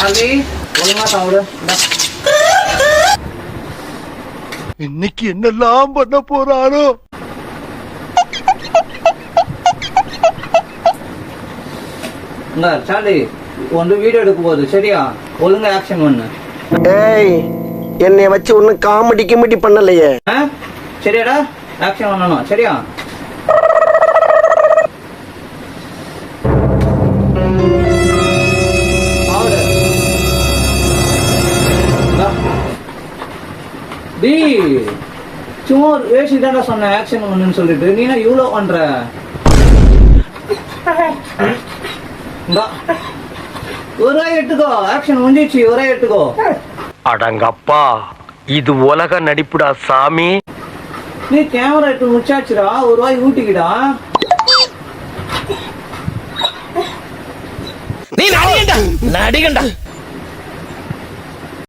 ஆல்வி ஒழுங்கா சாப்பிடு. இன்னைக்கு என்னெல்லாம் பண்ண போறாரோ. சார்லி ஒன்று வீடியோ எடுக்க போகுது சரியா, ஒழுங்கா ஆக்ஷன் பண்ணு. ஏய் என்னை வச்சு ஒன்னும் காமெடி கிமெடி பண்ணலையே. சரியாடா, ஆக்ஷன் பண்ணணும் சரியா. சும்மா வேசி தான்டா சொன்ன ஆக்ஷன் பண்ணுன்னு சொல்லிட்டு நீனா இவ்வளவு பண்ற. ஒரே எடுத்துக்கோ, ஆக்ஷன் முடிஞ்சிச்சு, ஒரே எடுத்துக்கோ. அடங்கப்பா, இது உலக நடிப்புடா சாமி. நீ கேமரா எடுத்து முடிச்சாச்சுடா, ஒரு வாய் ஊட்டிக்கிடா. நீ நடிகண்டா.